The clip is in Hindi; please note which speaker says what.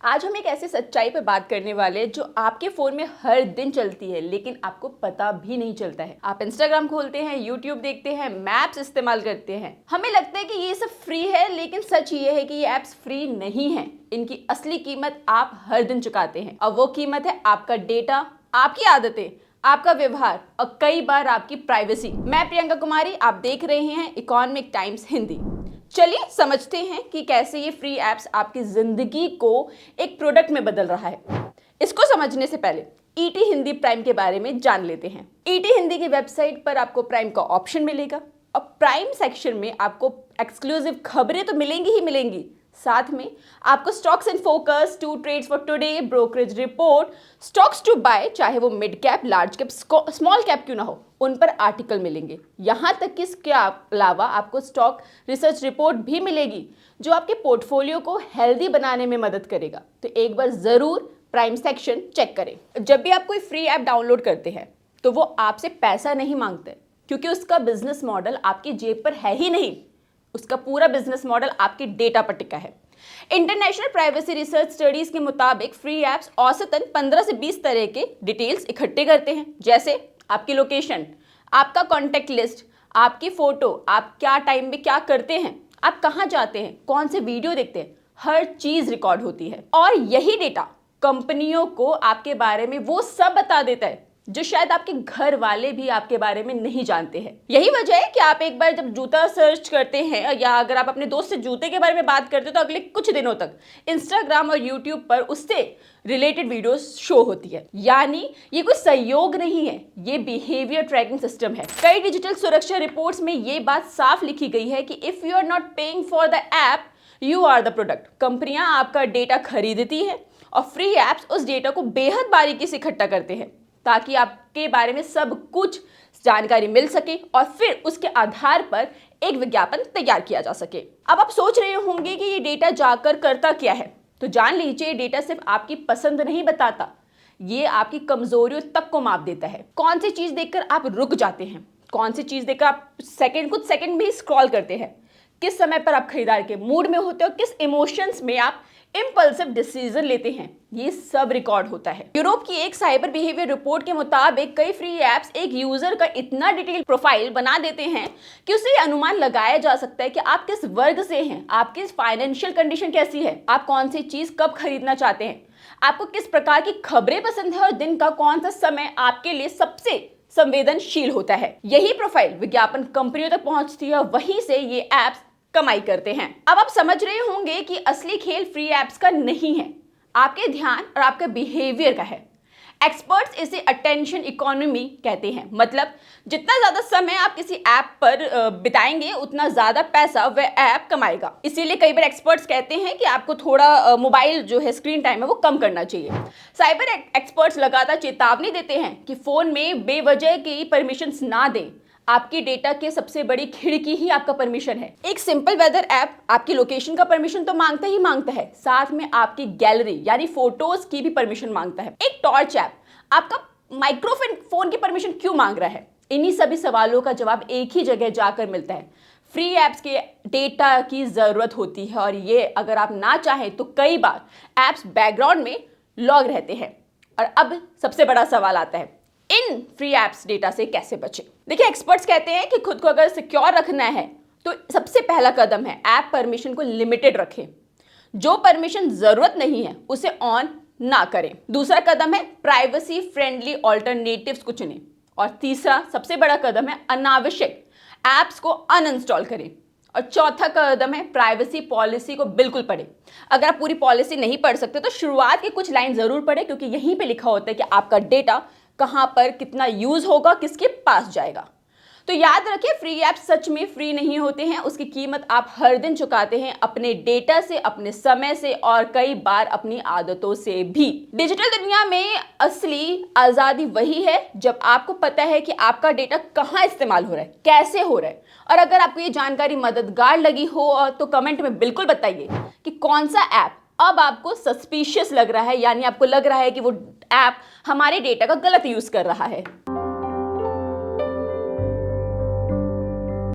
Speaker 1: आज हम एक ऐसी सच्चाई पर बात करने वाले हैं जो आपके फोन में हर दिन चलती है लेकिन आपको पता भी नहीं चलता है। आप इंस्टाग्राम खोलते हैं, यूट्यूब देखते हैं, मैप्स इस्तेमाल करते हैं, हमें लगता है कि ये सब फ्री है, लेकिन सच ये है कि ये ऐप्स फ्री नहीं है। इनकी असली कीमत आप हर दिन चुकाते हैं और वो कीमत है आपका डेटा, आपकी आदतें, आपका व्यवहार और कई बार आपकी प्राइवेसी। मैं प्रियंका कुमारी, आप देख रहे हैं इकोनॉमिक टाइम्स हिंदी। चलिए समझते हैं कि कैसे ये फ्री एप्स आपकी जिंदगी को एक प्रोडक्ट में बदल रहा है। इसको समझने से पहले ईटी हिंदी प्राइम के बारे में जान लेते हैं। ईटी हिंदी की वेबसाइट पर आपको प्राइम का ऑप्शन मिलेगा और प्राइम सेक्शन में आपको एक्सक्लूसिव खबरें तो मिलेंगी ही मिलेंगी, साथ में आपको stocks in focus, two trades for today, brokerage report, stocks to buy, चाहे वो mid cap, large cap, small cap क्यों ना हो, उन पर आर्टिकल मिलेंगे। यहाँ तक कि इसके अलावा आपको स्टॉक रिसर्च रिपोर्ट भी मिलेगी जो आपके पोर्टफोलियो को हेल्दी बनाने में मदद करेगा। तो एक बार ज़रूर प्राइम सेक्शन चेक करें। जब भी आप कोई फ्री ऐप डाउनलोड करते हैं तो वो आपसे पैसा नहीं मांगते, क्योंकि उसका बिजनेस मॉडल आपकी जेब पर है ही नहीं। उसका पूरा बिजनेस मॉडल आपके डेटा पर टिका है। इंटरनेशनल प्राइवेसी रिसर्च स्टडीज के मुताबिक फ्री एप्स औसतन 15 से 20 तरह के डिटेल्स इकट्ठे करते हैं, जैसे आपकी लोकेशन, आपका कॉन्टैक्ट लिस्ट, आपकी फोटो, आप क्या टाइम में क्या करते हैं, आप कहाँ जाते हैं, कौन से वीडियो देखते हैं, हर चीज रिकॉर्ड होती है। और यही डेटा कंपनियों को आपके बारे में वो सब बता देता है जो शायद आपके घर वाले भी आपके बारे में नहीं जानते हैं। यही वजह है कि आप एक बार जब जूता सर्च करते हैं या अगर आप अपने दोस्त से जूते के बारे में बात करते हैं तो अगले कुछ दिनों तक इंस्टाग्राम और यूट्यूब पर उससे रिलेटेड वीडियोस शो होती है। यानी ये कोई सहयोग नहीं है, ये बिहेवियर ट्रैकिंग सिस्टम है। कई डिजिटल सुरक्षा रिपोर्ट्स में ये बात साफ लिखी गई है कि if you are not paying for the app, you are the product. कंपनियां आपका डेटा खरीदती है और फ्री एप्स उस डेटा को बेहद बारीकी से इकट्ठा करते हैं ताकि आपके बारे में सब कुछ जानकारी मिल सके और फिर उसके आधार पर एक विज्ञापन तैयार किया जा सके। अब आप सोच रहे होंगे कि ये डेटा जाकर करता क्या है, तो जान लीजिए डेटा सिर्फ आपकी पसंद नहीं बताता, ये आपकी कमजोरियों तक को माप देता है। कौन सी चीज देखकर आप रुक जाते हैं, कौन सी चीज देखकर आप कुछ सेकंड भी स्क्रॉल करते हैं, किस समय पर आप खरीदार के मूड में होते हो, किस इमोशंस में आप इम्पल्सिव डिसीजन लेते हैं, ये सब रिकॉर्ड होता है। यूरोप की एक साइबर बिहेवियर रिपोर्ट के मुताबिक कई फ्री एप्स एक यूजर का इतना डिटेल प्रोफाइल बना देते हैं कि उससे अनुमान लगाया जा सकता है कि आप किस वर्ग से हैं, आपकी फाइनेंशियल कंडीशन कैसी है, आप कौन सी चीज कब खरीदना चाहते हैं, आपको किस प्रकार की खबरें पसंद है और दिन का कौन सा समय आपके लिए सबसे संवेदनशील होता है। यही प्रोफाइल विज्ञापन कंपनियों तक पहुंचती है, वहीं से ये एप्स कमाई करते हैं। अब आप समझ रहे होंगे कि असली खेल फ्री एप्स का नहीं है, आपके ध्यान और आपके बिहेवियर का है। एक्सपर्ट्स इसे अटेंशन इकोनॉमी कहते हैं, मतलब जितना ज्यादा समय आप किसी ऐप पर बिताएंगे उतना ज्यादा पैसा वह ऐप कमाएगा। इसीलिए कई बार एक्सपर्ट्स कहते हैं कि आपको थोड़ा मोबाइल जो है स्क्रीन टाइम है वो कम करना चाहिए। साइबर एक्सपर्ट्स लगातार चेतावनी देते हैं कि फोन में बेवजह की परमिशंस ना दें। आपकी डेटा के सबसे बड़ी खिड़की ही आपका परमिशन है। एक सिंपल वेदर ऐप आपकी लोकेशन का परमिशन तो मांगता ही मांगता है, साथ में आपकी गैलरी यानी फोटोज की भी परमिशन मांगता है। एक टॉर्च ऐप आपका माइक्रोफोन की परमिशन क्यों मांग रहा है? इन्हीं सभी सवालों का जवाब एक ही जगह जाकर मिलता है। फ्री एप्स के डेटा की जरूरत होती है और ये अगर आप ना चाहें तो कई बार एप्स बैकग्राउंड में लॉग रहते हैं। और अब सबसे बड़ा सवाल आता है, इन फ्री एप्स डेटा से कैसे बचें? देखिए, एक्सपर्ट्स कहते हैं कि खुद को अगर सिक्योर रखना है तो सबसे पहला कदम है ऐप परमिशन को लिमिटेड रखें। जो परमिशन जरूरत नहीं है उसे ऑन ना करें। दूसरा कदम है प्राइवेसी फ्रेंडली ऑल्टरनेटिव्स को चुनें। और तीसरा सबसे बड़ा कदम है अनावश्यक एप्स को अनइंस्टॉल करें। और चौथा कदम है प्राइवेसी पॉलिसी को बिल्कुल पढ़ें। अगर आप पूरी पॉलिसी नहीं पढ़ सकते तो शुरुआत की कुछ लाइन जरूर पढ़ें, क्योंकि यहीं पे लिखा होता है कि आपका डेटा कहां पर कितना यूज होगा, किसके पास जाएगा। तो याद रखिए, फ्री ऐप सच में फ्री नहीं होते हैं, उसकी कीमत आप हर दिन चुकाते हैं, अपने डेटा से, अपने समय से और कई बार अपनी आदतों से भी। डिजिटल दुनिया में असली आजादी वही है जब आपको पता है कि आपका डेटा कहां इस्तेमाल हो रहा है, कैसे हो रहा है। और अगर आपको ये जानकारी मददगार लगी हो तो कमेंट में बिल्कुल बताइए कि कौन सा ऐप अब आपको सस्पिशियस लग रहा है, यानी आपको लग रहा है कि वो ऐप हमारे डेटा का गलत यूज कर रहा है।